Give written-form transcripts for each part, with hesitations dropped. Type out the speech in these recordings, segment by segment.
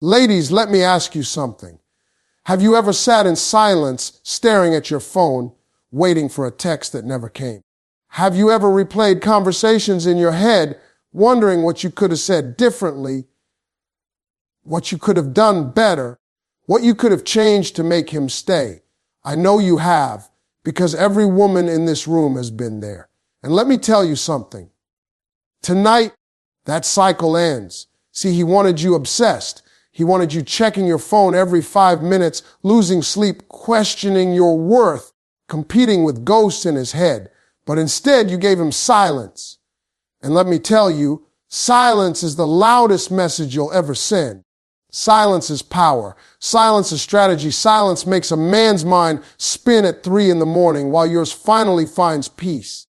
Ladies, let me ask you something. Have you ever sat in silence staring at your phone, waiting for a text that never came? Have you ever replayed conversations in your head, wondering what you could have said differently, what you could have done better, what you could have changed to make him stay? I know you have, because every woman in this room has been there. And let me tell you something. Tonight, that cycle ends. See, he wanted you obsessed. He wanted you checking your phone every 5 minutes, losing sleep, questioning your worth, competing with ghosts in his head. But instead, you gave him silence. And let me tell you, silence is the loudest message you'll ever send. Silence is power. Silence is strategy. Silence makes a man's mind spin at 3 a.m. while yours finally finds peace.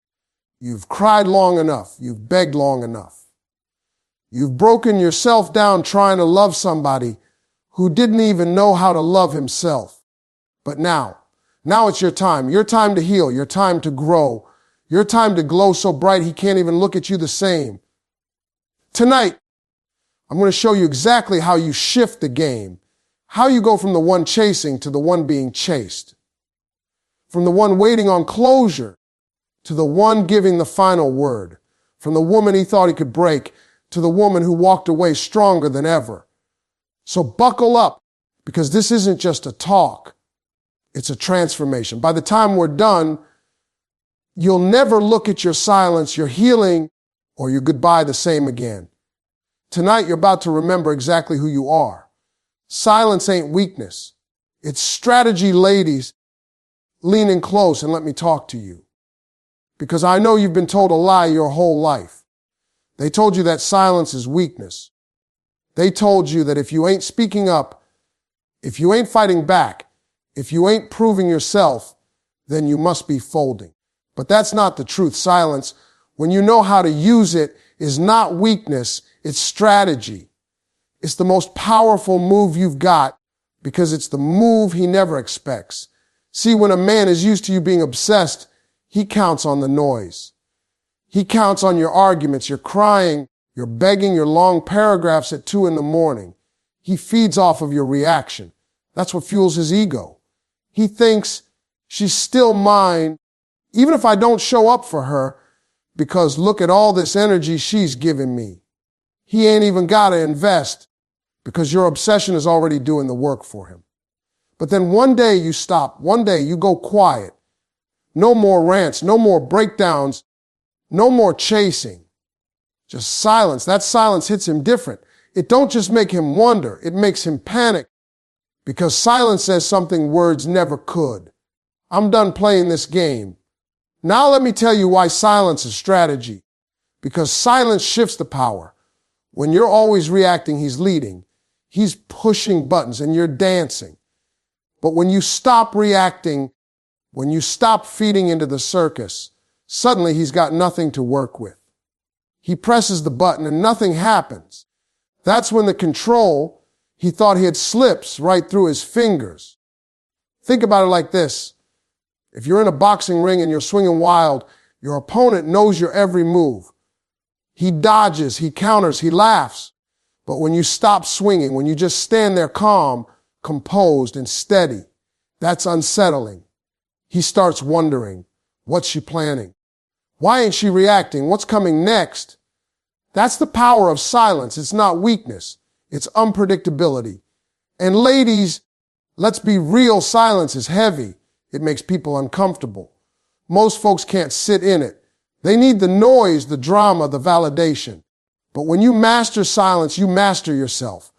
You've cried long enough. You've begged long enough. You've broken yourself down trying to love somebody who didn't even know how to love himself. But now it's your time to heal, your time to grow, your time to glow so bright he can't even look at you the same. Tonight, I'm going to show you exactly how you shift the game, how you go from the one chasing to the one being chased, from the one waiting on closure to the one giving the final word, from the woman he thought he could break to the woman who walked away stronger than ever. So buckle up, because this isn't just a talk. It's a transformation. By the time we're done, you'll never look at your silence, your healing, or your goodbye the same again. Tonight, you're about to remember exactly who you are. Silence ain't weakness. It's strategy, ladies. Lean in close and let me talk to you. Because I know you've been told a lie your whole life. They told you that silence is weakness. They told you that if you ain't speaking up, if you ain't fighting back, if you ain't proving yourself, then you must be folding. But that's not the truth. Silence, when you know how to use it, is not weakness, it's strategy. It's the most powerful move you've got because it's the move he never expects. See, when a man is used to you being obsessed, he counts on the noise. He counts on your arguments, your crying, your begging, your long paragraphs at 2 a.m. He feeds off of your reaction. That's what fuels his ego. He thinks she's still mine, even if I don't show up for her, because look at all this energy she's giving me. He ain't even got to invest because your obsession is already doing the work for him. But then one day you stop. One day you go quiet. No more rants, no more breakdowns, no more chasing. Just silence. That silence hits him different. It don't just make him wonder. It makes him panic because silence says something words never could. I'm done playing this game. Now let me tell you why silence is strategy. Because silence shifts the power. When you're always reacting, he's leading. He's pushing buttons and you're dancing. But when you stop reacting, when you stop feeding into the circus, suddenly he's got nothing to work with. He presses the button and nothing happens. That's when the control he thought he had slips right through his fingers. Think about it like this. If you're in a boxing ring and you're swinging wild, your opponent knows your every move. He dodges, he counters, he laughs. But when you stop swinging, when you just stand there calm, composed, and steady, that's unsettling. He starts wondering, what's she planning? Why ain't she reacting? What's coming next? That's the power of silence. It's not weakness. It's unpredictability. And ladies, let's be real, silence is heavy. It makes people uncomfortable. Most folks can't sit in it. They need the noise, the drama, the validation. But when you master silence, you master yourself.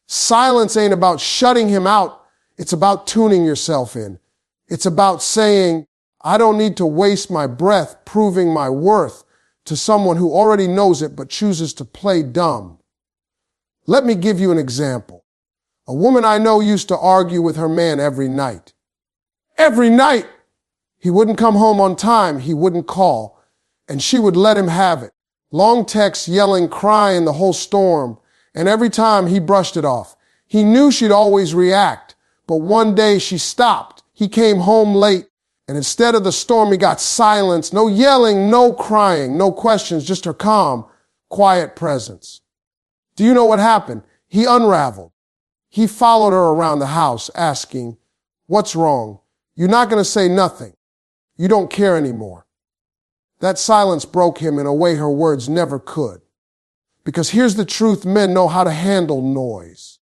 Silence ain't about shutting him out. It's about tuning yourself in. It's about saying, I don't need to waste my breath proving my worth to someone who already knows it but chooses to play dumb. Let me give you an example. A woman I know used to argue with her man every night. Every night! He wouldn't come home on time. He wouldn't call. And she would let him have it. Long texts, yelling, crying, the whole storm. And every time he brushed it off. He knew she'd always react. But one day she stopped. He came home late. And instead of the storm, he got silence. No yelling, no crying, no questions, just her calm, quiet presence. Do you know what happened? He unraveled. He followed her around the house asking, "What's wrong? You're not going to say nothing. You don't care anymore." That silence broke him in a way her words never could. Because here's the truth, men know how to handle noise.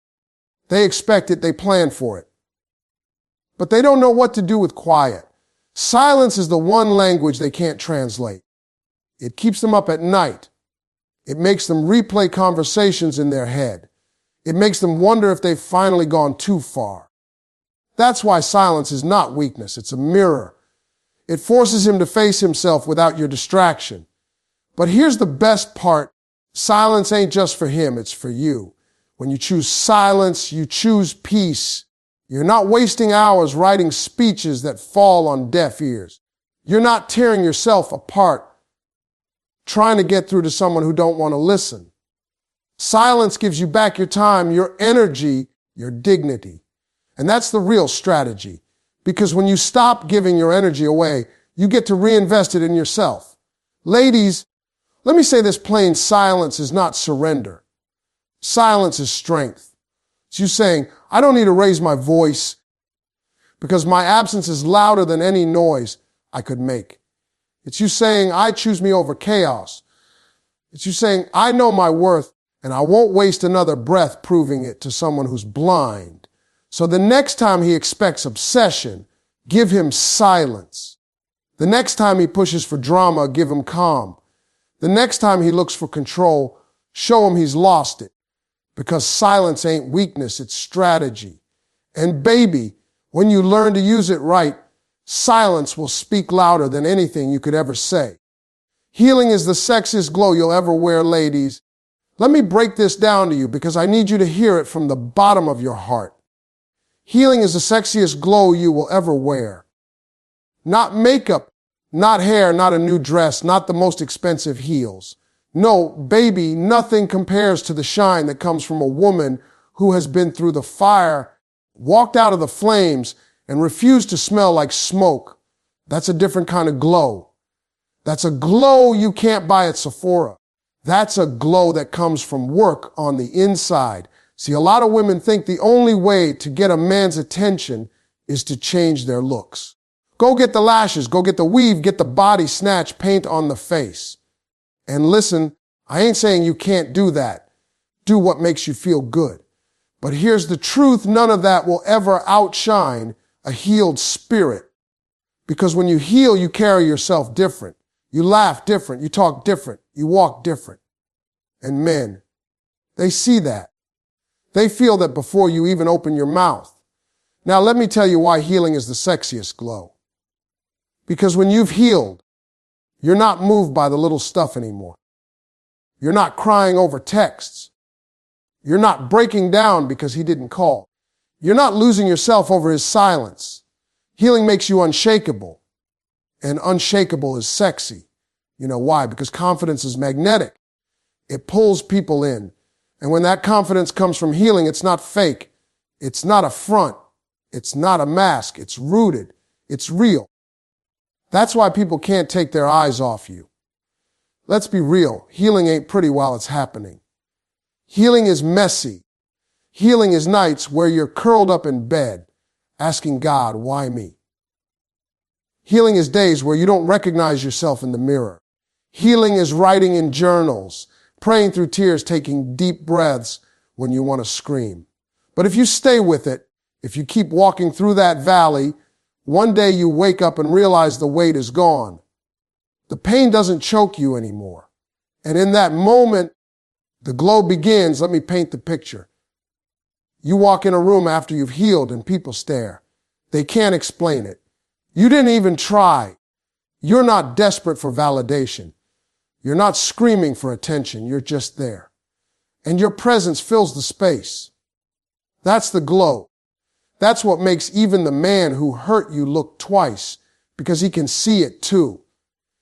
They expect it, they plan for it. But they don't know what to do with quiet. Silence is the one language they can't translate. It keeps them up at night. It makes them replay conversations in their head. It makes them wonder if they've finally gone too far. That's why silence is not weakness, it's a mirror. It forces him to face himself without your distraction. But here's the best part. Silence ain't just for him, it's for you. When you choose silence, you choose peace. You're not wasting hours writing speeches that fall on deaf ears. You're not tearing yourself apart, trying to get through to someone who don't want to listen. Silence gives you back your time, your energy, your dignity. And that's the real strategy. Because when you stop giving your energy away, you get to reinvest it in yourself. Ladies, let me say this plain, silence is not surrender. Silence is strength. It's you saying, I don't need to raise my voice because my absence is louder than any noise I could make. It's you saying, I choose me over chaos. It's you saying, I know my worth and I won't waste another breath proving it to someone who's blind. So the next time he expects obsession, give him silence. The next time he pushes for drama, give him calm. The next time he looks for control, show him he's lost it. Because silence ain't weakness, it's strategy. And baby, when you learn to use it right, silence will speak louder than anything you could ever say. Healing is the sexiest glow you'll ever wear, ladies. Let me break this down to you because I need you to hear it from the bottom of your heart. Healing is the sexiest glow you will ever wear. Not makeup, not hair, not a new dress, not the most expensive heels. No, baby, nothing compares to the shine that comes from a woman who has been through the fire, walked out of the flames, and refused to smell like smoke. That's a different kind of glow. That's a glow you can't buy at Sephora. That's a glow that comes from work on the inside. See, a lot of women think the only way to get a man's attention is to change their looks. Go get the lashes, go get the weave, get the body snatch, paint on the face. And listen, I ain't saying you can't do that. Do what makes you feel good. But here's the truth, none of that will ever outshine a healed spirit. Because when you heal, you carry yourself different. You laugh different, you talk different, you walk different. And men, they see that. They feel that before you even open your mouth. Now let me tell you why healing is the sexiest glow. Because when you've healed, you're not moved by the little stuff anymore. You're not crying over texts. You're not breaking down because he didn't call. You're not losing yourself over his silence. Healing makes you unshakable. And unshakable is sexy. You know why? Because confidence is magnetic. It pulls people in. And when that confidence comes from healing, it's not fake. It's not a front. It's not a mask. It's rooted. It's real. That's why people can't take their eyes off you. Let's be real. Healing ain't pretty while it's happening. Healing is messy. Healing is nights where you're curled up in bed, asking God, why me? Healing is days where you don't recognize yourself in the mirror. Healing is writing in journals, praying through tears, taking deep breaths when you want to scream. But if you stay with it, if you keep walking through that valley, one day you wake up and realize the weight is gone. The pain doesn't choke you anymore. And in that moment, the glow begins. Let me paint the picture. You walk in a room after you've healed and people stare. They can't explain it. You didn't even try. You're not desperate for validation. You're not screaming for attention. You're just there. And your presence fills the space. That's the glow. That's what makes even the man who hurt you look twice, because he can see it too.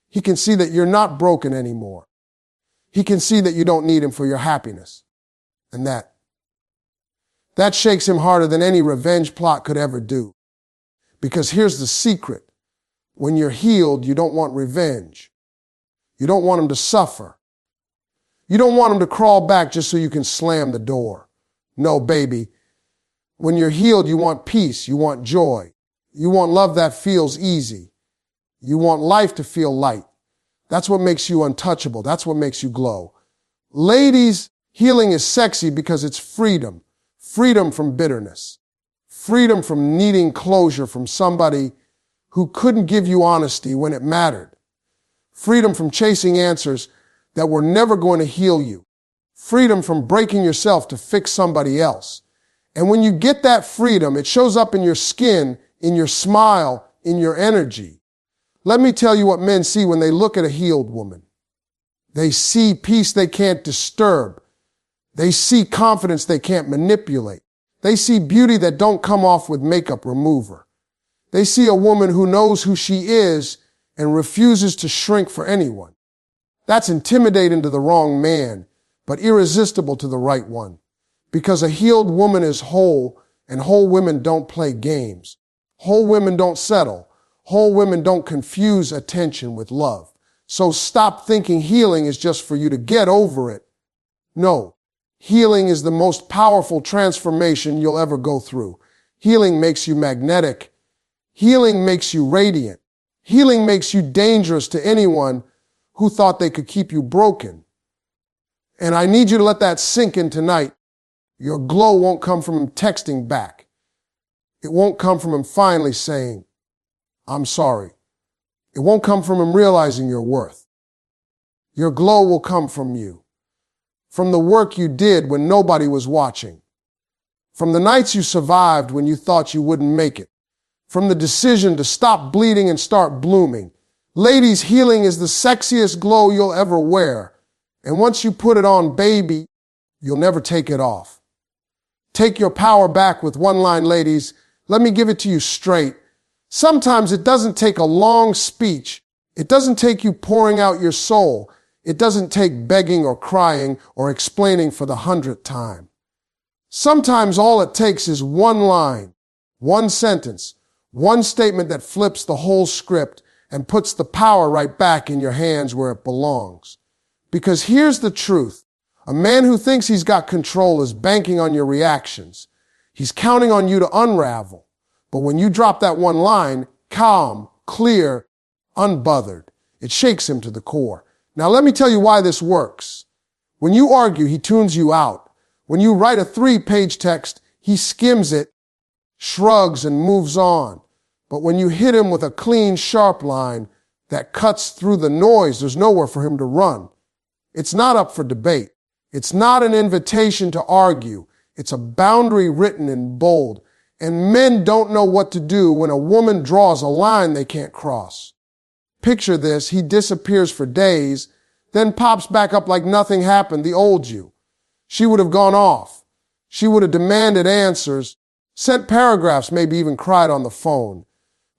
He can see that you're not broken anymore. He can see that you don't need him for your happiness. And that shakes him harder than any revenge plot could ever do. Because here's the secret. When you're healed, you don't want revenge. You don't want him to suffer. You don't want him to crawl back just so you can slam the door. No, baby. When you're healed, you want peace. You want joy. You want love that feels easy. You want life to feel light. That's what makes you untouchable. That's what makes you glow. Ladies, healing is sexy because it's freedom. Freedom from bitterness. Freedom from needing closure from somebody who couldn't give you honesty when it mattered. Freedom from chasing answers that were never going to heal you. Freedom from breaking yourself to fix somebody else. And when you get that freedom, it shows up in your skin, in your smile, in your energy. Let me tell you what men see when they look at a healed woman. They see peace they can't disturb. They see confidence they can't manipulate. They see beauty that don't come off with makeup remover. They see a woman who knows who she is and refuses to shrink for anyone. That's intimidating to the wrong man, but irresistible to the right one. Because a healed woman is whole, and whole women don't play games. Whole women don't settle. Whole women don't confuse attention with love. So stop thinking healing is just for you to get over it. No, healing is the most powerful transformation you'll ever go through. Healing makes you magnetic. Healing makes you radiant. Healing makes you dangerous to anyone who thought they could keep you broken. And I need you to let that sink in tonight. Your glow won't come from him texting back. It won't come from him finally saying, I'm sorry. It won't come from him realizing your worth. Your glow will come from you. From the work you did when nobody was watching. From the nights you survived when you thought you wouldn't make it. From the decision to stop bleeding and start blooming. Ladies, healing is the sexiest glow you'll ever wear. And once you put it on, baby, you'll never take it off. Take your power back with one line, ladies. Let me give it to you straight. Sometimes it doesn't take a long speech. It doesn't take you pouring out your soul. It doesn't take begging or crying or explaining for the 100th time. Sometimes all it takes is one line, one sentence, one statement that flips the whole script and puts the power right back in your hands where it belongs. Because here's the truth. A man who thinks he's got control is banking on your reactions. He's counting on you to unravel. But when you drop that one line, calm, clear, unbothered, it shakes him to the core. Now let me tell you why this works. When you argue, he tunes you out. When you write a 3-page text, he skims it, shrugs, and moves on. But when you hit him with a clean, sharp line that cuts through the noise, there's nowhere for him to run. It's not up for debate. It's not an invitation to argue. It's a boundary written in bold. And men don't know what to do when a woman draws a line they can't cross. Picture this. He disappears for days, then pops back up like nothing happened, the old you. She would have gone off. She would have demanded answers, sent paragraphs, maybe even cried on the phone.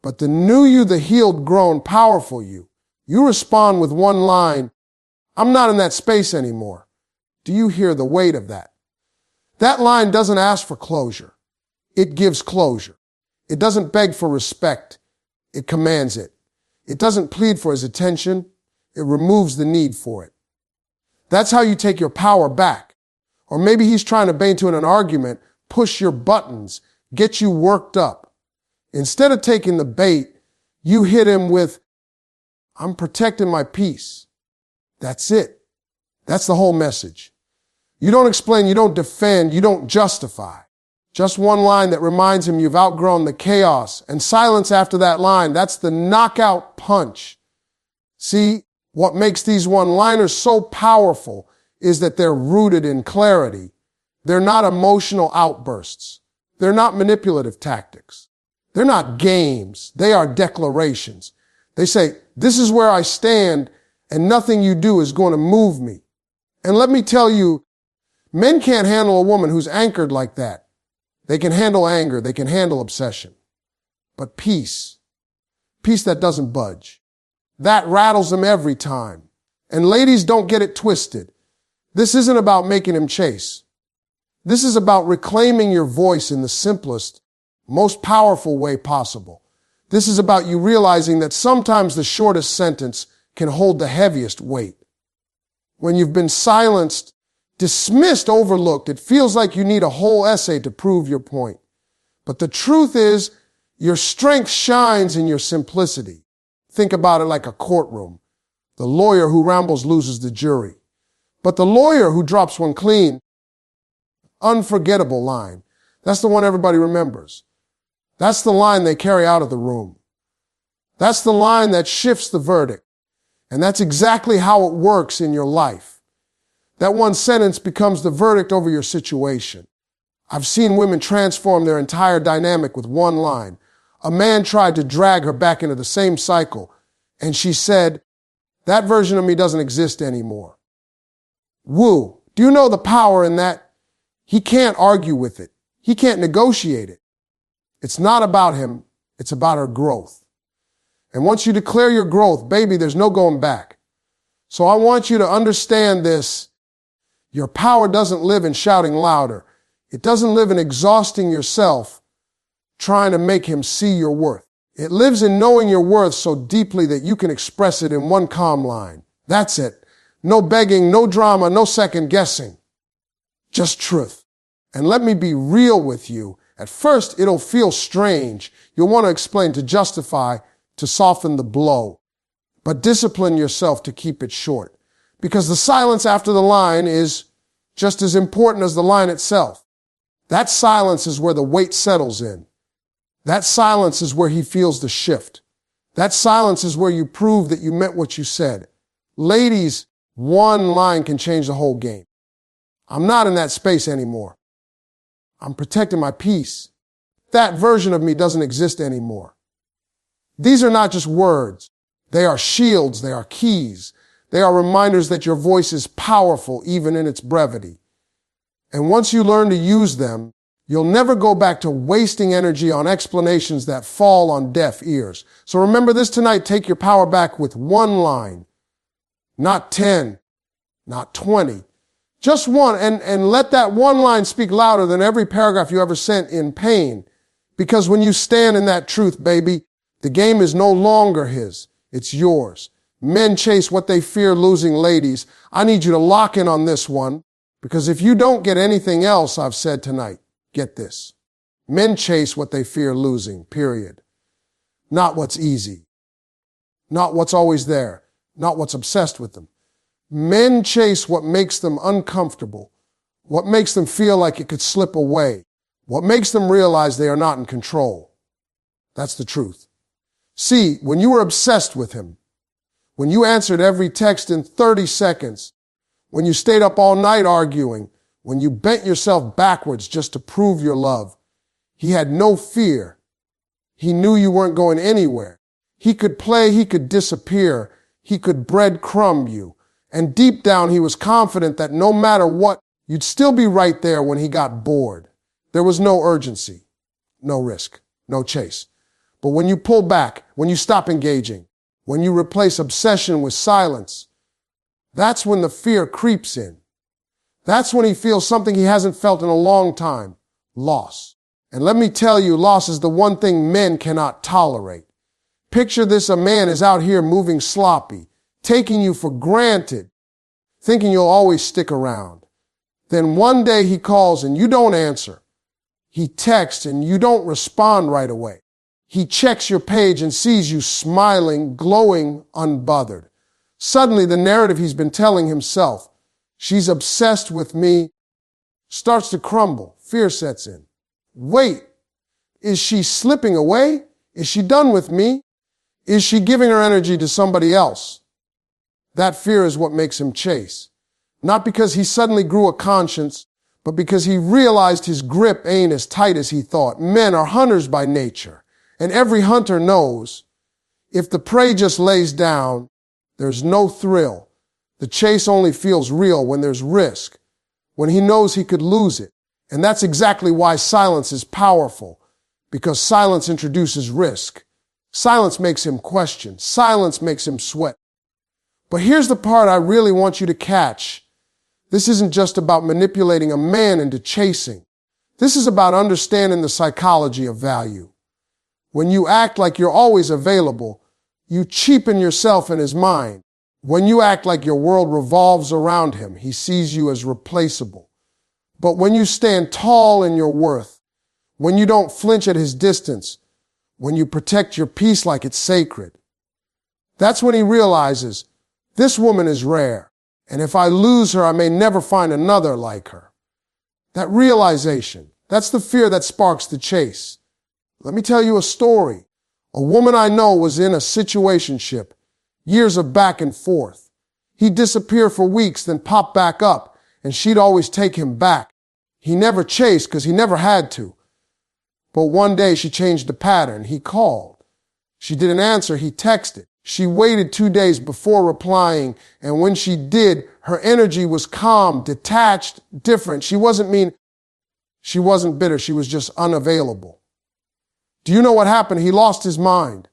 But the new you, the healed, grown, powerful you respond with one line, I'm not in that space anymore. Do you hear the weight of that? That line doesn't ask for closure. It gives closure. It doesn't beg for respect. It commands it. It doesn't plead for his attention. It removes the need for it. That's how you take your power back. Or maybe he's trying to bait you in an argument, push your buttons, get you worked up. Instead of taking the bait, you hit him with, I'm protecting my peace. That's it. That's the whole message. You don't explain, you don't defend, you don't justify. Just one line that reminds him you've outgrown the chaos, and silence after that line, that's the knockout punch. See, what makes these one-liners so powerful is that they're rooted in clarity. They're not emotional outbursts. They're not manipulative tactics. They're not games. They are declarations. They say, this is where I stand, and nothing you do is going to move me. And let me tell you, men can't handle a woman who's anchored like that. They can handle anger. They can handle obsession. But peace that doesn't budge, that rattles them every time. And ladies, don't get it twisted. This isn't about making him chase. This is about reclaiming your voice in the simplest, most powerful way possible. This is about you realizing that sometimes the shortest sentence can hold the heaviest weight. When you've been silenced, dismissed, overlooked, it feels like you need a whole essay to prove your point. But the truth is, your strength shines in your simplicity. Think about it like a courtroom. The lawyer who rambles loses the jury. But the lawyer who drops one clean, unforgettable line, that's the one everybody remembers. That's the line they carry out of the room. That's the line that shifts the verdict. And that's exactly how it works in your life. That one sentence becomes the verdict over your situation. I've seen women transform their entire dynamic with one line. A man tried to drag her back into the same cycle, and she said, "That version of me doesn't exist anymore." Woo. Do you know the power in that? He can't argue with it. He can't negotiate it. It's not about him. It's about her growth. And once you declare your growth, baby, there's no going back. So I want you to understand this. Your power doesn't live in shouting louder. It doesn't live in exhausting yourself, trying to make him see your worth. It lives in knowing your worth so deeply that you can express it in one calm line. That's it. No begging, no drama, no second guessing. Just truth. And let me be real with you. At first, it'll feel strange. You'll want to explain, to justify, to soften the blow. But discipline yourself to keep it short. Because the silence after the line is just as important as the line itself. That silence is where the weight settles in. That silence is where he feels the shift. That silence is where you prove that you meant what you said. Ladies, one line can change the whole game. I'm not in that space anymore. I'm protecting my peace. That version of me doesn't exist anymore. These are not just words. They are shields. They are keys. They are reminders that your voice is powerful even in its brevity. And once you learn to use them, you'll never go back to wasting energy on explanations that fall on deaf ears. So remember this tonight. Take your power back with one line. Not 10, not 20. Just one, and let that one line speak louder than every paragraph you ever sent in pain. Because when you stand in that truth, baby, the game is no longer his. It's yours. Men chase what they fear losing. Ladies, I need you to lock in on this one, because if you don't get anything else I've said tonight, get this. Men chase what they fear losing, period. Not what's easy. Not what's always there. Not what's obsessed with them. Men chase what makes them uncomfortable, what makes them feel like it could slip away, what makes them realize they are not in control. That's the truth. See, when you were obsessed with him, when you answered every text in 30 seconds, when you stayed up all night arguing, when you bent yourself backwards just to prove your love, he had no fear. He knew you weren't going anywhere. He could play, he could disappear, he could breadcrumb you. And deep down, he was confident that no matter what, you'd still be right there when he got bored. There was no urgency, no risk, no chase. But when you pull back, when you stop engaging, when you replace obsession with silence, that's when the fear creeps in. That's when he feels something he hasn't felt in a long time, loss. And let me tell you, loss is the one thing men cannot tolerate. Picture this, a man is out here moving sloppy, taking you for granted, thinking you'll always stick around. Then one day he calls and you don't answer. He texts and you don't respond right away. He checks your page and sees you smiling, glowing, unbothered. Suddenly the narrative he's been telling himself, she's obsessed with me, starts to crumble. Fear sets in. Wait, is she slipping away? Is she done with me? Is she giving her energy to somebody else? That fear is what makes him chase. Not because he suddenly grew a conscience, but because he realized his grip ain't as tight as he thought. Men are hunters by nature, and every hunter knows if the prey just lays down, there's no thrill. The chase only feels real when there's risk, when he knows he could lose it. And that's exactly why silence is powerful, because silence introduces risk. Silence makes him question. Silence makes him sweat. But here's the part I really want you to catch. This isn't just about manipulating a man into chasing. This is about understanding the psychology of value. When you act like you're always available, you cheapen yourself in his mind. When you act like your world revolves around him, he sees you as replaceable. But when you stand tall in your worth, when you don't flinch at his distance, when you protect your peace like it's sacred. That's when he realizes, this woman is rare, and if I lose her, I may never find another like her. That realization, that's the fear that sparks the chase. Let me tell you a story. A woman I know was in a situationship, years of back and forth. He'd disappear for weeks, then pop back up, and she'd always take him back. He never chased because he never had to. But one day she changed the pattern. He called. She didn't answer. He texted. She waited 2 days before replying, and when she did, her energy was calm, detached, different. She wasn't mean. She wasn't bitter. She was just unavailable. Do you know what happened? He lost his mind.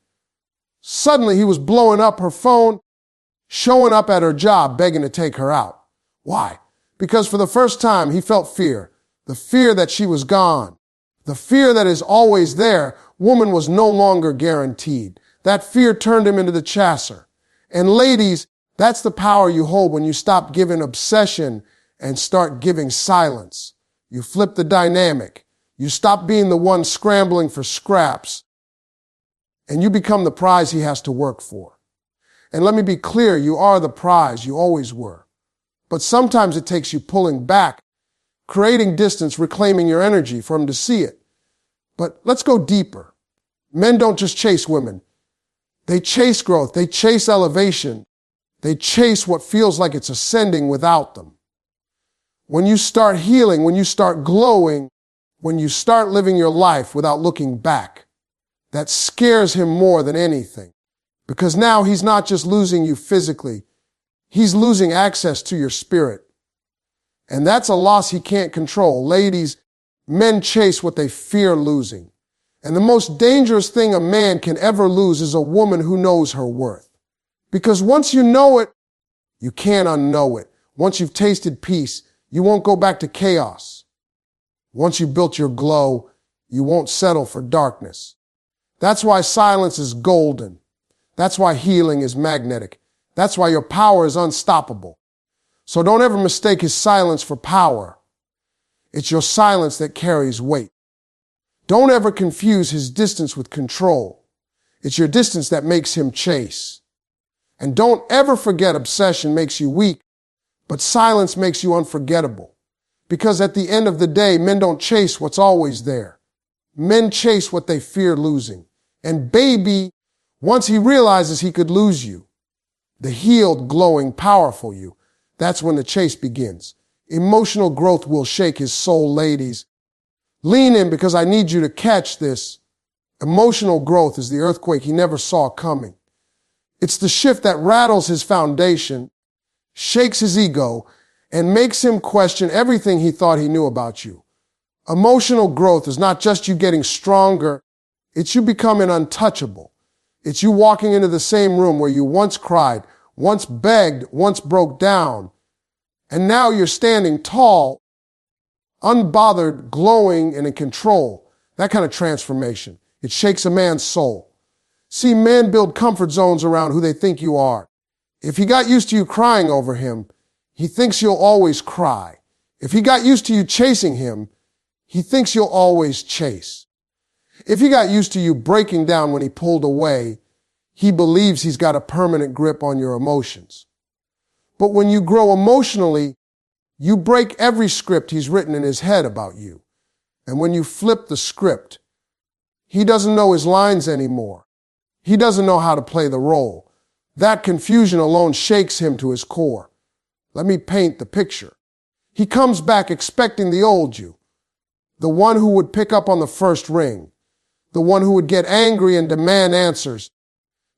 Suddenly, he was blowing up her phone, showing up at her job, begging to take her out. Why? Because for the first time, he felt fear. The fear that she was gone. The fear that is always there. Woman was no longer guaranteed. That fear turned him into the chaser. And ladies, that's the power you hold when you stop giving obsession and start giving silence. You flip the dynamic. You stop being the one scrambling for scraps. And you become the prize he has to work for. And let me be clear, you are the prize. You always were. But sometimes it takes you pulling back, creating distance, reclaiming your energy for him to see it. But let's go deeper. Men don't just chase women. They chase growth. They chase elevation. They chase what feels like it's ascending without them. When you start healing, when you start glowing, when you start living your life without looking back, that scares him more than anything. Because now he's not just losing you physically. He's losing access to your spirit. And that's a loss he can't control. Ladies, men chase what they fear losing. And the most dangerous thing a man can ever lose is a woman who knows her worth. Because once you know it, you can't unknow it. Once you've tasted peace, you won't go back to chaos. Once you've built your glow, you won't settle for darkness. That's why silence is golden. That's why healing is magnetic. That's why your power is unstoppable. So don't ever mistake his silence for power. It's your silence that carries weight. Don't ever confuse his distance with control. It's your distance that makes him chase. And don't ever forget obsession makes you weak, but silence makes you unforgettable. Because at the end of the day, men don't chase what's always there. Men chase what they fear losing. And baby, once he realizes he could lose you, the healed, glowing, powerful you, that's when the chase begins. Emotional growth will shake his soul, ladies. Lean in because I need you to catch this. Emotional growth is the earthquake he never saw coming. It's the shift that rattles his foundation, shakes his ego, and makes him question everything he thought he knew about you. Emotional growth is not just you getting stronger, it's you becoming untouchable. It's you walking into the same room where you once cried, once begged, once broke down, and now you're standing tall, unbothered, glowing, and in control. That kind of transformation. It shakes a man's soul. See, men build comfort zones around who they think you are. If he got used to you crying over him, he thinks you'll always cry. If he got used to you chasing him, he thinks you'll always chase. If he got used to you breaking down when he pulled away, he believes he's got a permanent grip on your emotions. But when you grow emotionally, you break every script he's written in his head about you. And when you flip the script, he doesn't know his lines anymore. He doesn't know how to play the role. That confusion alone shakes him to his core. Let me paint the picture. He comes back expecting the old you, the one who would pick up on the first ring, the one who would get angry and demand answers,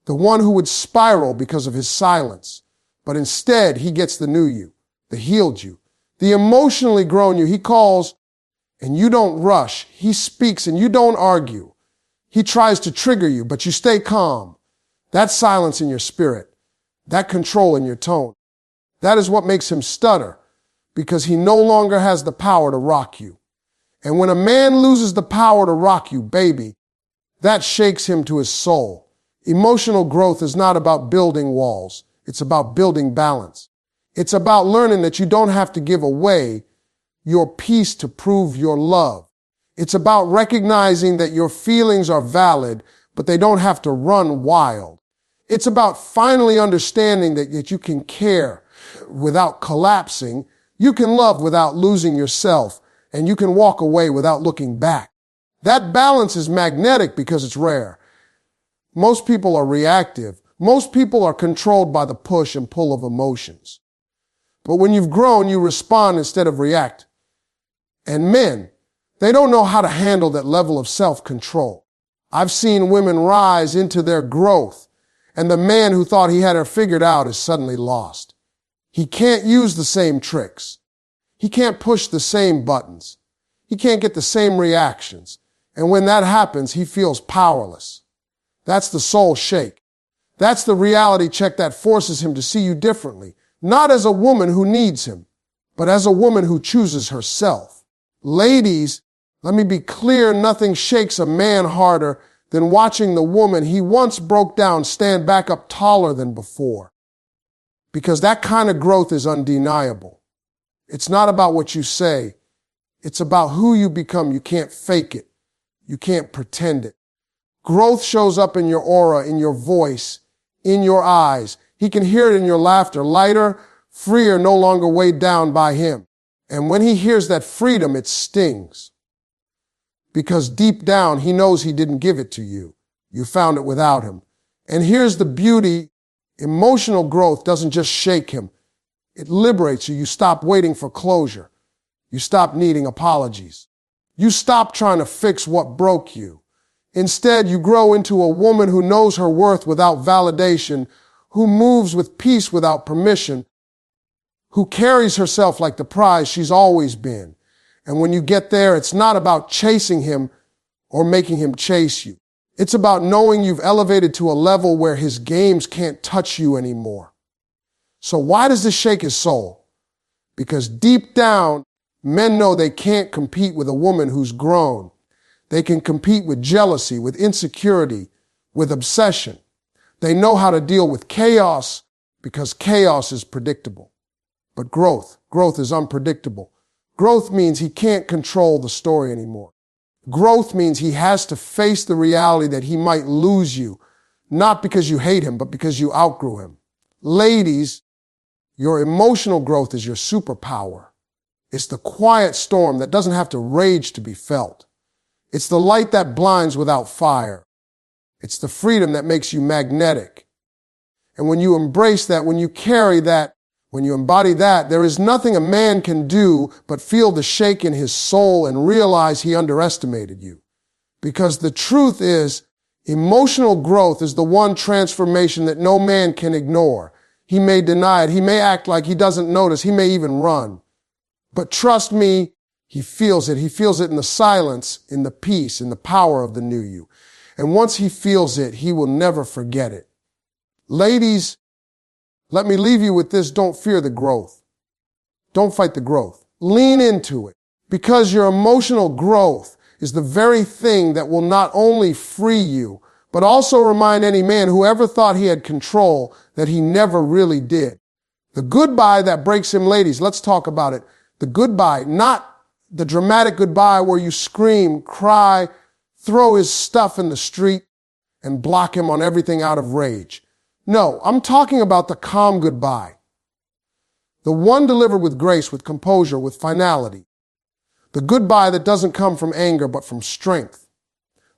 the one who would spiral because of his silence. But instead, he gets the new you, the healed you, the emotionally grown you. He calls and you don't rush. He speaks and you don't argue. He tries to trigger you, but you stay calm. That silence in your spirit, that control in your tone, that is what makes him stutter, because he no longer has the power to rock you. And when a man loses the power to rock you, baby, that shakes him to his soul. Emotional growth is not about building walls. It's about building balance. It's about learning that you don't have to give away your peace to prove your love. It's about recognizing that your feelings are valid, but they don't have to run wild. It's about finally understanding that you can care without collapsing, you can love without losing yourself, and you can walk away without looking back. That balance is magnetic because it's rare. Most people are reactive. Most people are controlled by the push and pull of emotions. But when you've grown, you respond instead of react. And men, they don't know how to handle that level of self-control. I've seen women rise into their growth, and the man who thought he had her figured out is suddenly lost. He can't use the same tricks. He can't push the same buttons. He can't get the same reactions. And when that happens, he feels powerless. That's the soul shake. That's the reality check that forces him to see you differently, not as a woman who needs him, but as a woman who chooses herself. Ladies, let me be clear, nothing shakes a man harder than watching the woman he once broke down stand back up taller than before. Because that kind of growth is undeniable. It's not about what you say. It's about who you become. You can't fake it. You can't pretend it. Growth shows up in your aura, in your voice, in your eyes. He can hear it in your laughter, lighter, freer, no longer weighed down by him. And when he hears that freedom, it stings. Because deep down, he knows he didn't give it to you. You found it without him. And here's the beauty. Emotional growth doesn't just shake him. It liberates you. You stop waiting for closure. You stop needing apologies. You stop trying to fix what broke you. Instead, you grow into a woman who knows her worth without validation, who moves with peace without permission, who carries herself like the prize she's always been. And when you get there, it's not about chasing him or making him chase you. It's about knowing you've elevated to a level where his games can't touch you anymore. So why does this shake his soul? Because deep down, men know they can't compete with a woman who's grown. They can compete with jealousy, with insecurity, with obsession. They know how to deal with chaos because chaos is predictable. But growth is unpredictable. Growth means he can't control the story anymore. Growth means he has to face the reality that he might lose you, not because you hate him, but because you outgrew him. Ladies, your emotional growth is your superpower. It's the quiet storm that doesn't have to rage to be felt. It's the light that blinds without fire. It's the freedom that makes you magnetic. And when you embrace that, when you carry that, when you embody that, there is nothing a man can do but feel the shake in his soul and realize he underestimated you. Because the truth is, emotional growth is the one transformation that no man can ignore. He may deny it. He may act like he doesn't notice. He may even run. But trust me, he feels it. He feels it in the silence, in the peace, in the power of the new you. And once he feels it, he will never forget it. Ladies, let me leave you with this. Don't fear the growth. Don't fight the growth. Lean into it, because your emotional growth is the very thing that will not only free you, but also remind any man who ever thought he had control that he never really did. The goodbye that breaks him, ladies, let's talk about it. The goodbye, not the dramatic goodbye where you scream, cry, throw his stuff in the street, and block him on everything out of rage. No, I'm talking about the calm goodbye. The one delivered with grace, with composure, with finality. The goodbye that doesn't come from anger, but from strength.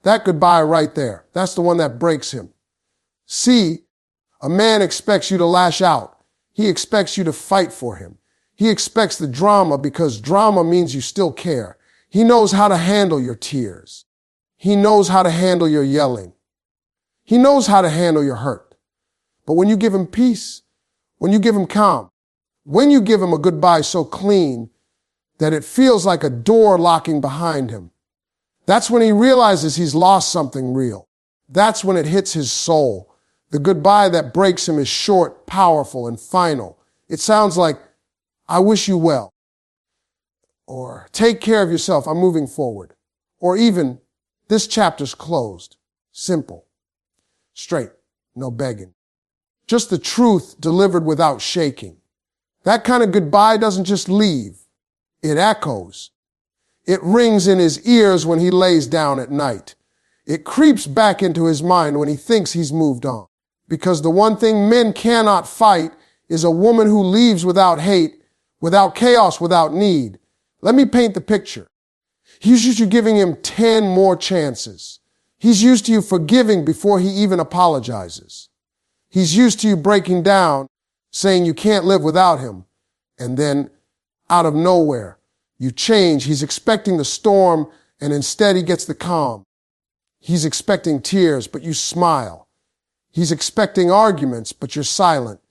That goodbye right there, that's the one that breaks him. See, a man expects you to lash out. He expects you to fight for him. He expects the drama because drama means you still care. He knows how to handle your tears. He knows how to handle your yelling. He knows how to handle your hurt. But when you give him peace, when you give him calm, when you give him a goodbye so clean that it feels like a door locking behind him, that's when he realizes he's lost something real. That's when it hits his soul. The goodbye that breaks him is short, powerful, and final. It sounds like, I wish you well. Or, take care of yourself, I'm moving forward. Or even, this chapter's closed. Simple. Straight. No begging. Just the truth delivered without shaking. That kind of goodbye doesn't just leave. It echoes. It rings in his ears when he lays down at night. It creeps back into his mind when he thinks he's moved on. Because the one thing men cannot fight is a woman who leaves without hate, without chaos, without need. Let me paint the picture. He's used to giving him 10 more chances. He's used to you forgiving before he even apologizes. He's used to you breaking down, saying you can't live without him. And then, out of nowhere, you change. He's expecting the storm, and instead he gets the calm. He's expecting tears, but you smile. He's expecting arguments, but you're silent.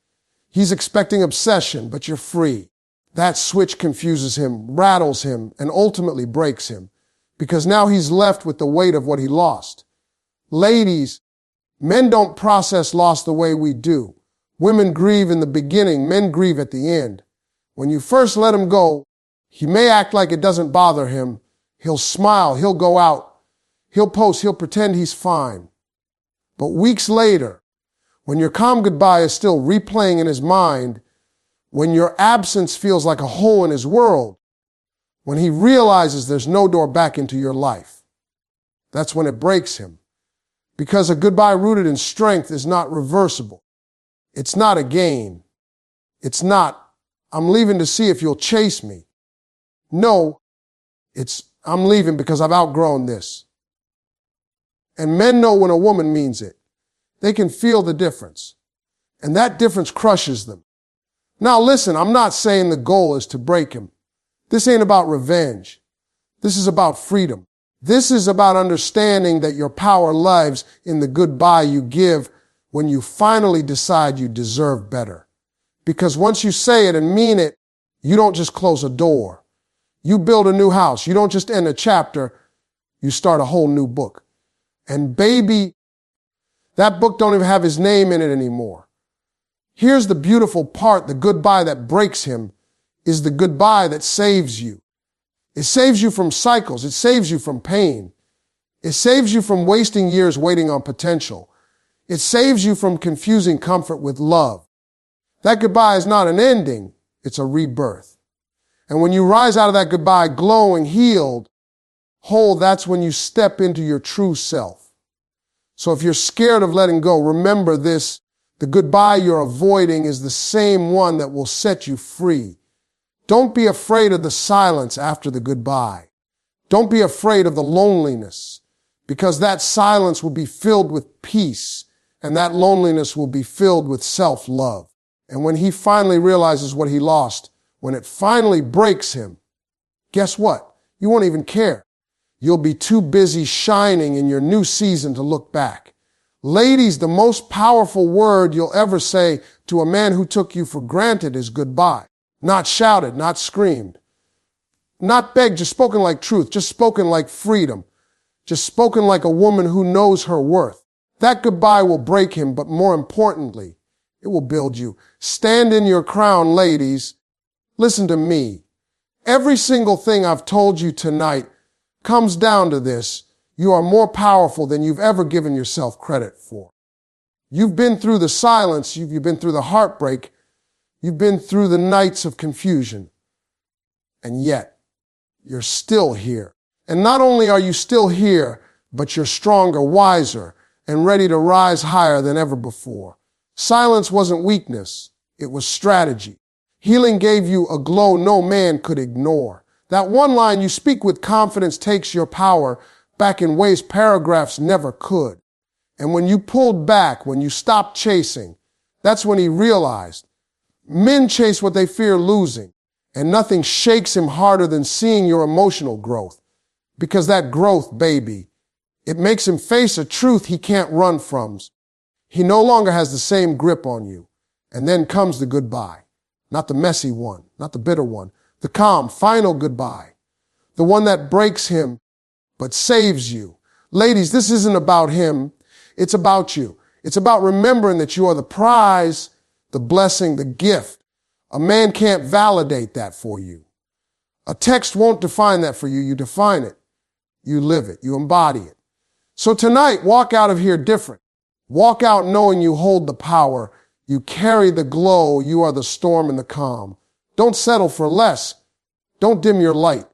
He's expecting obsession, but you're free. That switch confuses him, rattles him, and ultimately breaks him, because now he's left with the weight of what he lost. Ladies, men don't process loss the way we do. Women grieve in the beginning, men grieve at the end. When you first let him go, he may act like it doesn't bother him. He'll smile, he'll go out, he'll post, he'll pretend he's fine. But weeks later, when your calm goodbye is still replaying in his mind, when your absence feels like a hole in his world, when he realizes there's no door back into your life, that's when it breaks him. Because a goodbye rooted in strength is not reversible. It's not a game. It's not, I'm leaving to see if you'll chase me. No, it's, I'm leaving because I've outgrown this. And men know when a woman means it. They can feel the difference. And that difference crushes them. Now listen, I'm not saying the goal is to break him. This ain't about revenge. This is about freedom. This is about understanding that your power lies in the goodbye you give when you finally decide you deserve better. Because once you say it and mean it, you don't just close a door. You build a new house. You don't just end a chapter. You start a whole new book. And baby, that book don't even have his name in it anymore. Here's the beautiful part. The goodbye that breaks him is the goodbye that saves you. It saves you from cycles. It saves you from pain. It saves you from wasting years waiting on potential. It saves you from confusing comfort with love. That goodbye is not an ending. It's a rebirth. And when you rise out of that goodbye glowing, healed, whole, that's when you step into your true self. So if you're scared of letting go, remember this. The goodbye you're avoiding is the same one that will set you free. Don't be afraid of the silence after the goodbye. Don't be afraid of the loneliness, because that silence will be filled with peace, and that loneliness will be filled with self-love. And when he finally realizes what he lost, when it finally breaks him, guess what? You won't even care. You'll be too busy shining in your new season to look back. Ladies, the most powerful word you'll ever say to a man who took you for granted is goodbye. Not shouted, not screamed, not begged, just spoken like truth, just spoken like freedom, just spoken like a woman who knows her worth. That goodbye will break him, but more importantly, it will build you. Stand in your crown, ladies. Listen to me. Every single thing I've told you tonight comes down to this. You are more powerful than you've ever given yourself credit for. You've been through the silence. You've been through the heartbreak. You've been through the nights of confusion. And yet, you're still here. And not only are you still here, but you're stronger, wiser, and ready to rise higher than ever before. Silence wasn't weakness. It was strategy. Healing gave you a glow no man could ignore. That one line, you speak with confidence, takes your power back in ways paragraphs never could. And when you pulled back, when you stopped chasing, that's when he realized men chase what they fear losing, and nothing shakes him harder than seeing your emotional growth. Because that growth, baby, it makes him face a truth he can't run from. He no longer has the same grip on you. And then comes the goodbye. Not the messy one, not the bitter one. The calm, final goodbye. The one that breaks him, but saves you. Ladies, this isn't about him. It's about you. It's about remembering that you are the prize, the blessing, the gift. A man can't validate that for you. A text won't define that for you. You define it. You live it. You embody it. So tonight, walk out of here different. Walk out knowing you hold the power. You carry the glow. You are the storm and the calm. Don't settle for less. Don't dim your light.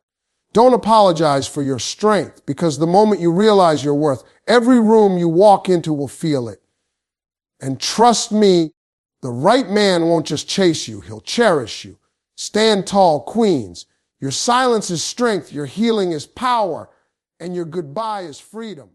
Don't apologize for your strength, because the moment you realize your worth, every room you walk into will feel it. And trust me, the right man won't just chase you, he'll cherish you. Stand tall, queens. Your silence is strength, your healing is power, and your goodbye is freedom.